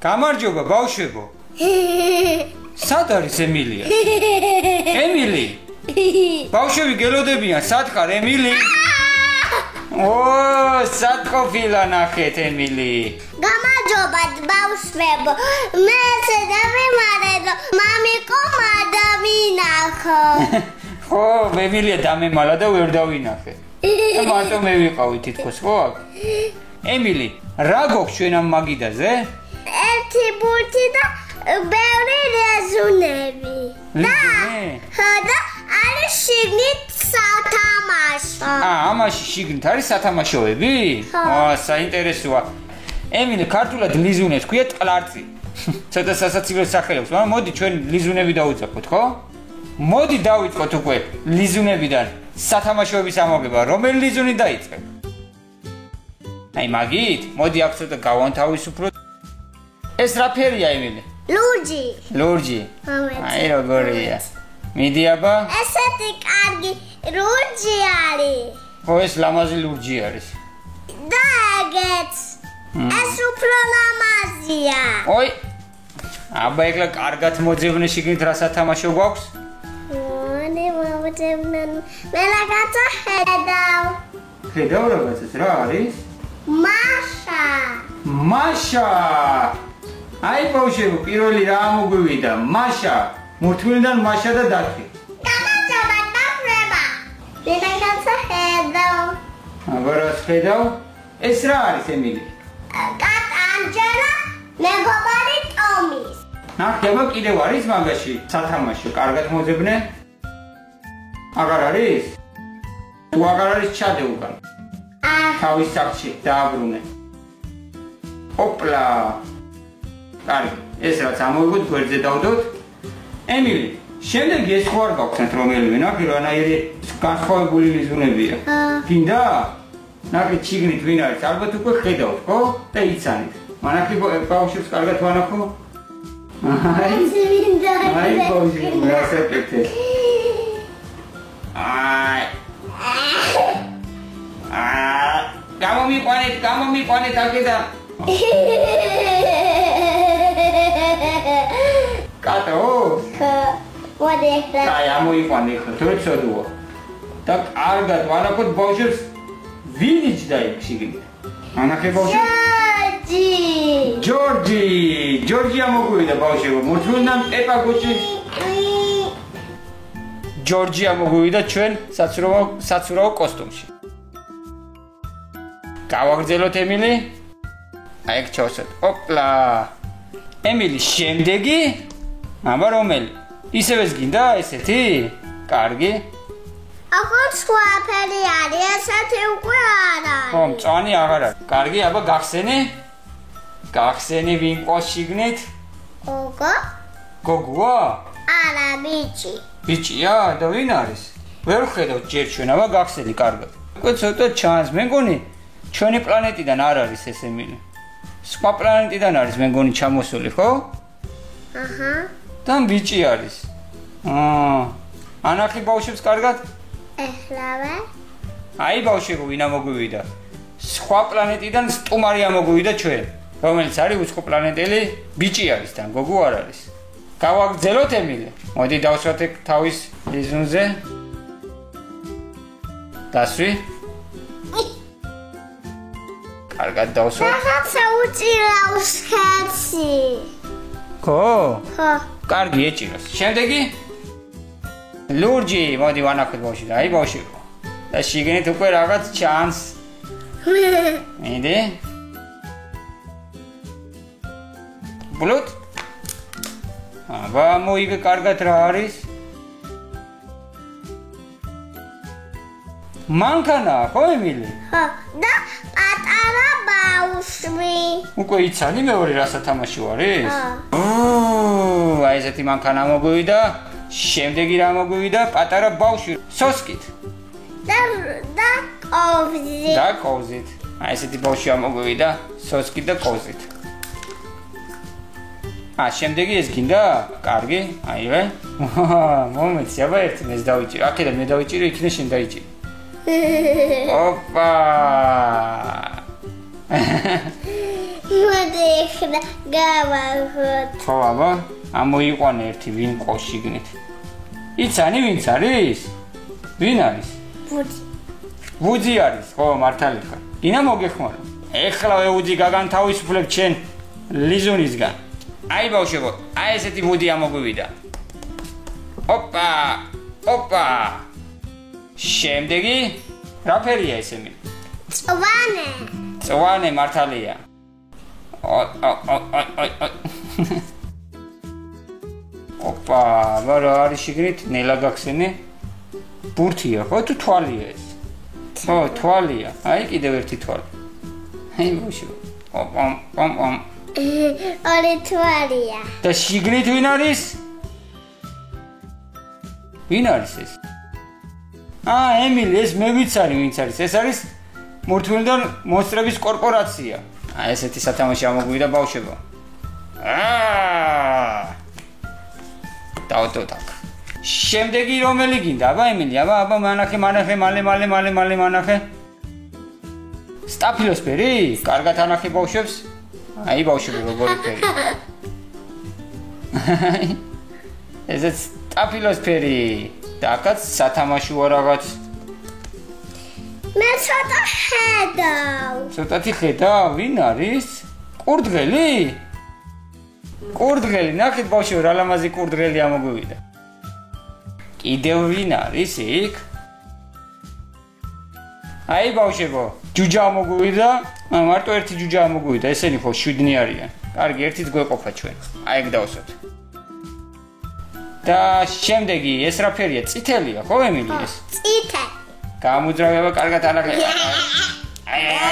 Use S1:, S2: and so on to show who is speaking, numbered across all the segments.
S1: გამარჯობა ბავშვებო. სად არის ემილია? ემილი. ბავშვები გელოდებიან, სად ხარ ემილი? სად ყოფილა ნახეთ ემილი?
S2: გამარჯობა ბავშვებო. მე შედავიმარე რომ მამიკო მადავინახო.
S1: ხო, ემილია დამემალა და ვერ დავინახე. მარტო მე ვიყავი თითქოს ხო აქ? ემილი, რა გოქვს ჩვენ ამ მაგიდაზე?
S2: ერთი ბურთი და ბევრი ლეზუნები. და არის შიგნით სათამაშო.
S1: ამაში შიგნით არის სათამაშოები? საინტერესოა. ემილი, ქართულად ლიზუნებს ქვია ტყლარწი. ცოტა სასაცილო სახელობს, მაგრამ მოდი ჩვენ ლიზუნები დავუძახოთ, ხო? მოდი დავიწყოთ უკვე ლიზუნებიდან სათამაშოების ამოღება. რომელი ლიზუნი დაიწყებ? აი მაგით? მოდი აქ ცოტა გავანთავისუფლოთ. ეს რა ფერია ემილი?
S2: ლურჯი.
S1: ლურჯი. აი როგორია. მიდი აბა.
S2: ესეთი კარგი ლურჯი არის.
S1: ხო ეს ლამაზი ლურჯი არის.
S2: და ეგეც. ეს უფრო ლამაზია.
S1: ой. აბა ეგლა კარგად მოძებნე შიგნით რა სათამაშო გვაქვს?
S2: მე რაღაცა ხედავ.
S1: ხედავ რაღაცას რა არის?
S2: მაშა.
S1: მაშა. აი ბავშვებო, პირველი რა მოგვივიდა? მაშა. მურთულიდან მაშა და დათვი.
S2: გამარჯობა ბავშვებო. მე რაღაცა ხედავ.
S1: აბა რა ხედავ? ეს რა არის ემილი?
S2: კატანჯელა მეგობარი ტომის.
S1: ნახება კიდევ არის მაგაში სათამაშო, კარგად მოძებნე. აღარ არის? თუ აღარ არის ჩადე უკან. თავის სახში დააბრუნე. ოპლა. კარგი, ეს რაც ამოვიგოთ გვერდზე დავდოთ. ემილი, შემდეგი ეს ხო არ გავხსნათ რომელიმე, ნახე რანაირი განსხვავებული ლიზუნებია. გინდა? ნახე შიგნით ვინ არის? ალბათ უკვე ხედავთ, ხო? და იცანით. მანახი ბავშვებს კარგად ვანახო? აი ბავშვები, რასაკეთე? გამომიყვანეთ აქედან. კატო?
S2: მოდი ახლა.
S1: აი ამოიყვანე ხო, თორე ცოდუა. და კარგად ვანახოთ ბავშვებს ვინ იჯდა იქ შიგნით? ანახე ბავშვები? ჯორჯი. ჯორჯი ამოგვივიდა ბავშვებო. მურთულიდან პეპა გუჩი. ჯორჯი ამოგვივიდა ჩვენ საცურაო კოსტუმში. გავაგრძელოთ ემილი? აი ეგ ჩავსვათ. ოპლა. ემილი, შემდეგი? აბა რომელი? ისევ ეს გინდა ესეთი? კარგი.
S2: ახლა სხვა ფერი არის, ესეთი უკვე არ არის.
S1: ხო, მწვანე აღარ არის. კარგი, აბა გახსენე? გახსენე ვინ ყავს შიგნით?
S2: გოგო?
S1: გოგოა?
S2: არა, ბიჭი.
S1: ბიჭია? და ვინ არის? ვერ ხედავ ჯერ ჩვენ, აბა გახსენე კარგად. უკვე ცოტა ჩანს, მე მგონი ჩვენი პლანეტიდან არ არის ეს ემილი. სხვა პლანეტიდან არის მე მგონი ჩამოსული, ხო?
S2: აჰა.
S1: და ბიჭი არის. ანახი ბავშვებს კარგად?
S2: ეხლავე.
S1: აი ბავშვებო, ვინ ამოგვივიდა? სხვა პლანეტიდან სტუმარი ამოგვივიდა ჩვენ. რომელიც არის უცხო პლანეტელი, ბიჭი არის თან, გოგო არ არის. გავაგრძელოთ ემილი? მოდი დავსვათ ეგ თავის ლიზუნზე. დასვი? კარგად დავსვათ.
S2: რაღაცა უჭირავს ხერხი.
S1: ხო?
S2: ხო.
S1: კარგი ეჭიროს. შემდეგი? ლურჯი, მოდი ვანახოთ ბავშვი. აი ბავშვებო. და შიგნით უკვე რაღაც ჩანს. მიდი. ბლუთ. აბა მოიგე კარგად რა არის? მანქანა, ხო ემილი?
S2: ხო, და პატარა ბავშვი.
S1: უკვე იცანი მეორე რა სათამაშო არის? აი ესეთი მანქანა მოგვივიდა. შემდეგი რა მოგვივიდა? პატარა ბავშვი სოსკით.
S2: და კოვზით.
S1: და კოვზით. აი ესეთი ბავშვი მოგვივიდა სოსკით და კოვზით. შემდეგი ეს გინდა? კარგი, აივე. მომენტი, აბა ერთი მე დავიჭირო. აქედან მე დავიჭირო, იქიდან შენ დაიჭირო. ოპა.
S2: მოდი გავაღოთ.
S1: ხო, აბა, ამოიყვანე ერთი ვინ ყავს შიგნით. იცანი ვინც არის? ვინ არის?
S2: ბუდი.
S1: ვუძი არის, ხო, მართალი ხარ. ინა მოგეხმარო. ეხლავე ვუძი გაგანთავისუფლებ ჩემ ლიზუნისგან. აი ბავშვებო, აი ესეთი ვუძი ამოგვივიდა. ოპა, ოპა. შემდეგი რა ფერია ეს ემილი?
S2: წვანე.
S1: წვანე მართალია. ой. ოპა, ვარა არის შიგნით ნელა გახსენე? ბურთია, ხო თუ თვალია ეს? ხო, თვალია. აი კიდევ ერთი თვალი. აი ბავშვო. ოპ.
S2: ორი თვალია.
S1: და შიგნით ვინ არის? ვინ არის ეს? ემილი, ეს მე ვიცარი ვინც არის. ეს არის მორთულიდან მონსტრების კორპორაცია. ესეთი სათამაშო ამოგვიდა ბავშვებო. დავტოვდაკ. შემდეგი რომელი გინდა? აბა ემილი, აბა მანახე, მალე მანახე. სტაფილოსფერი? კარგად ანახე ბავშვებს. აი ბავშვები როგორი ფერი. ესეც სტაფილოსფერი. და აქაც სათამაშოა რაღაც.
S2: მე ცოტა ხედავ.
S1: ცოტათი ხედავ? ვინ არის? კურდღელი? კურდღელი, ნახეთ ბავშვო, რა ლამაზი კურდღელი ამოგვივიდა. კიდევ ვინ არის იქ? აი ბავშვებო, ჯუჯა ამოგვივიდა. მარტო ერთი ჯუჯა ამოგვივიდა, ესენი ხო 7 არიან. კარგი, ერთით გვეყოფა ჩვენ. აი ეგ დავსვათ. და შემდეგი ეს რა ფერია? წითელია, ხო ემილი ეს?
S2: წითელი.
S1: გამოძრავება კარგად ანახე. აი.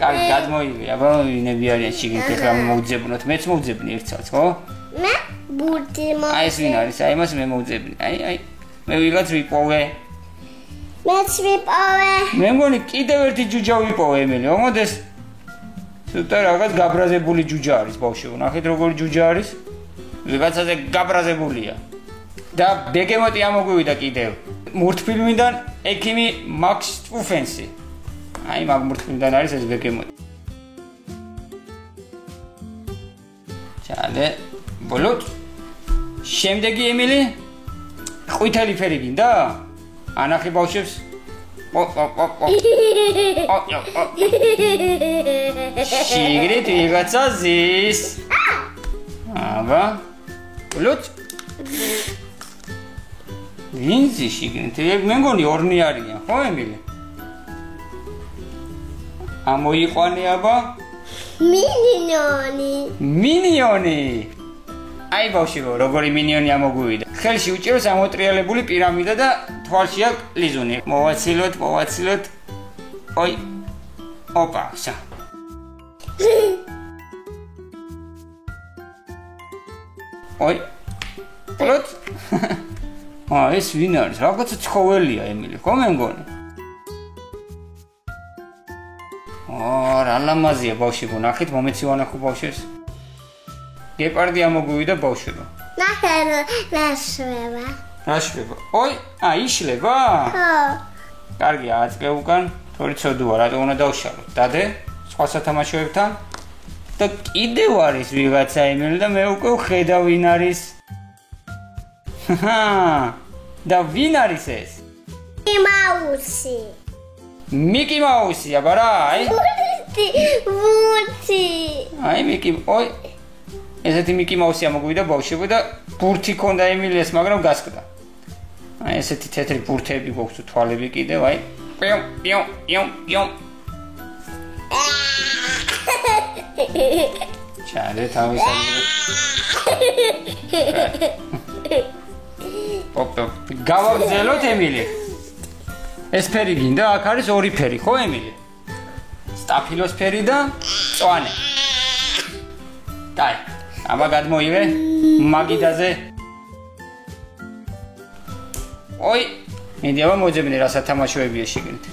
S1: კარგი, გადმოივე, აბა ვინები არიან შიგნით, ეხლა მოვძებნოთ, მეც მოვძებნი ერთსაც, ხო?
S2: მე ბურთი მოვძებნი.
S1: აი ეს ვინ არის? აი მას მე მოვძებნი. აი. მე ვიღაც ვიპოვე.
S2: მეც ვიპოვე.
S1: მე მგონი კიდევ ერთი ჯუჯა ვიპოვე ემილი, მოდეს. ცოტა რაღაც გაბრაზებული ჯუჯა არის ბავშვო, ნახეთ როგორი ჯუჯა არის. ვიღაცაზე გაბრაზებულია. და ბეგემოტი ამოგვივიდა კიდევ. მულტფილმიდან ექიმი მაქს ტუფენსი. აი მაგ მულტფილმიდან არის ეს ბეგემოტი. ჩალე, ბოლოთ. შემდეგი ემილი? ყვითელი ფერი გინდა? ანახე ბავშვებს. შიგნით ვიღაცა ზის. აბა. ბოლოთ. ვინ ზის შიგნით? მე მგონი ორნი არიან, ხო ემილი? ამოიყვანე აბა. მინიონი. აი ბავშვო, როგორი მინიონი ამოგვივიდა. ხელში უჭიროს ამოტრიალებული პირამიდა და თვალში აქვს ლიზუნი. მოვაცილოთ. ой. ოპა, სა. ой. ბოლოთ. ეს ვინ არის? რაღაცა ცხოველია ემილი, ხო მე მგონი? რა ლამაზია ბავშვო, ნახეთ მომეცივანა ხო ბავშვებს? გეპარდი ამოგვივიდა ბავშვებო.
S2: ნახე ნაშვება.
S1: ნაშვება. ой, იშლება?
S2: ხო.
S1: კარგი, აწკე უკან, თორე ცოდუა, რატო უნდა დავშალოთ? დადე, სხვა სათამაშოებთან. და კიდევ არის ვიღაცა ემილი და მე უკვე ვხედავ ვინ არის. და ვინ არის ეს?
S2: მაუსი.
S1: მიკი მაუსი, აბა რა, აი?
S2: ბურთი.
S1: აი მიკი, ой. ესეთი მიკი მაუსი ამოგვიდა ბავშვებო და ბურთი ქონდა ემილიას, მაგრამ გასკდა. აი ესეთი თეთრი ბურთები გვაქვს თვალები კიდევ, აი. პიო. ჩადე თავის ოპ. გავაგზელოთ ემილი. ეს ფერი გინდა? აქ არის ორი ფერი, ხო ემილი? სტაფილოსფერი და წვანე. დაი, აბა გადმოივე მაგიდაზე. ой, მიდი აბა მოძებნე რა სათამაშოებია შიგნით.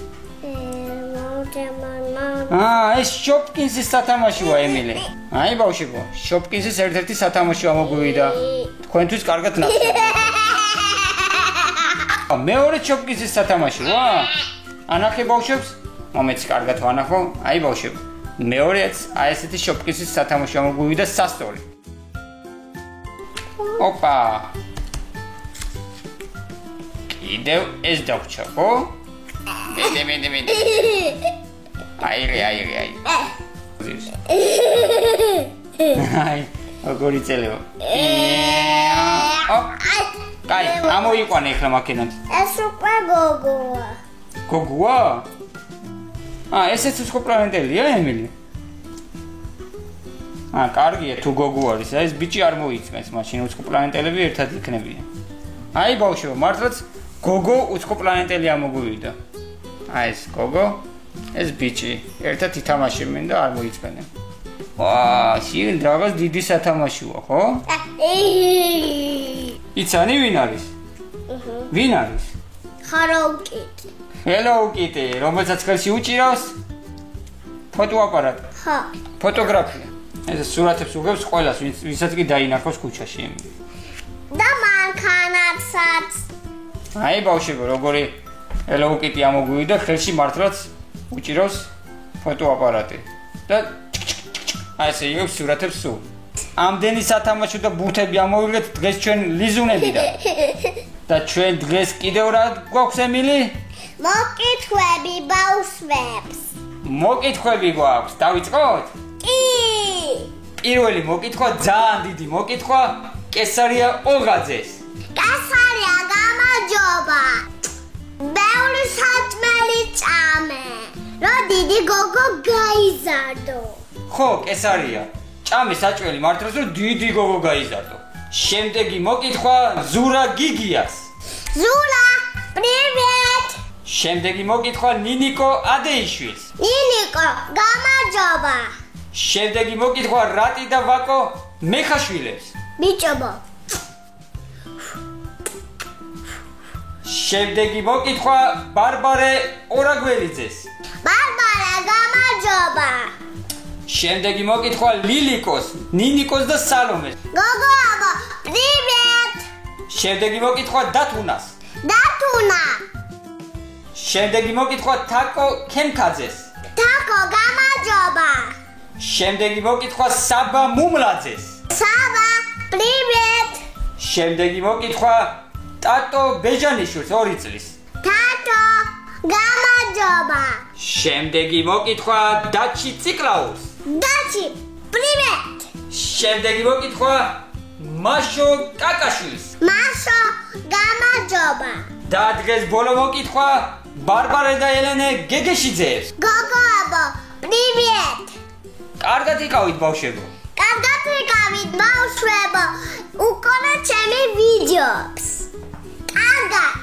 S1: ეს შოპკინსის სათამაშოა ემილი. აი ბავშვებო, შოპკინსის ერთ-ერთი სათამაშო ამოგვივიდა. თქვენთვის კარგად ნახეთ. მეორე შოპკინსის სათამაშოა? ანახე ბავშვებს? მომეც კარგად ვანახო. აი ბავშვებო, მეორეც აი ესეთი შოპკინსის სათამაშო ამოგვივიდა სასწორი. ოპა. კიდევ ეს დაგვჭა, ხო? მე. აი. აი, როგორ იწელება. კაი, ამოიყვანე ახლა მაქედან.
S2: ეს უკვე გოგოა.
S1: გოგოა? ესეც უცხოპლანეტელია, ემილი? კარგია, თუ გოგო არის, ეს ბიჭი არ მოიწმეს, მაშინ უცხოპლანეტელები ერთად იქნებიან. აი ბავშვო, მართლაც გოგო უცხოპლანეტელი ამოგვივიდა. ეს გოგო, ეს ბიჭი, ერთად ითამაშებენ და არ მოიწმენენ. შენ რაღაც დიდი სათამაშოა, ხო? იცანი ვინ არის? ვინ არის? Hello Kitty, რომელსაც ხელში უჭირავს? ფოტოაპარატი.
S2: ხო.
S1: ფოტოგრაფია. ეს სურათებს უღებს ყველას, ვისაც კი დაინახავს ქუჩაში.
S2: და მანქანაცაც.
S1: აი ბავშვებო, როგორი Hello Kitty ამოგვივიდა, ხელში მართლაც უჭირავს ფოტოაპარატი. და ასე იღებს სურათებს სულ. ამდენი სათამაშო და ბუთები ამოვიღეთ დღეს ჩვენ ლიზუნებიდან. და ჩვენ დღეს კიდევ რა გვაქვს ემილი?
S2: მოკითხვები ბავშვებს.
S1: მოკითხვები გვაქვს, დავიწყოთ?
S2: კი.
S1: პირველი მოკითხვა ძალიან დიდი მოკითხვა კესარია ოღაძეს.
S2: კესარია გამარჯობა. ბევრი საჭმელი ჭამე. რა დიდი გოგო გაიზარდო.
S1: ხო, კესარია. ჭამე საჭმელი მართლაც რომ დიდი გოგო გაიზარდო. შემდეგი მოკითხვა ზურა გიგიას.
S2: ზურა, პრივეტ.
S1: შემდეგი მოკითხვა ნინიკო ადეიშვილს.
S2: ნინიკო, გამარჯობა.
S1: შემდეგი მოკითხვა რატი და ვაკო მეხაშვილებს.
S2: ბიჭობო.
S1: შემდეგი მოკითხვა ბარბარე ორაგველიძეს.
S2: ბარბარა, გამარჯობა.
S1: შემდეგი მოკითხვა ლილიკოს, ნინიკოს და სალომეს.
S2: გოგოაბო, პრივეტ.
S1: შემდეგი მოკითხვა დათუნას.
S2: დათუნა.
S1: შემდეგი მოკითხვა თაკო ქემქაძეს.
S2: თაკო, გამარჯობა.
S1: შემდეგი მოკითხვა საბა მუმლაძეს.
S2: საბა, პრივეტ.
S1: შემდეგი მოკითხვა ტატო ბეჟანიშვილს 2 წლის.
S2: თატო, გამარჯობა.
S1: შემდეგი მოკითხვა დაჩი ციკლაურს.
S2: დაჩი, პრივეტ.
S1: შემდეგი მოკითხვა მაშო კაკაშვილს.
S2: მაშო, გამარჯობა.
S1: და დღეს ბოლო მოკითხვა ბარბარე და ელენე გეგეშიძეებს.
S2: გოგოაბო, პრივეტ.
S1: კარგად იყავით ბავშვებო.
S2: კარგად იყავით ბავშვებო. უკონეთ ჩემი ვიდეოებს. კარგად.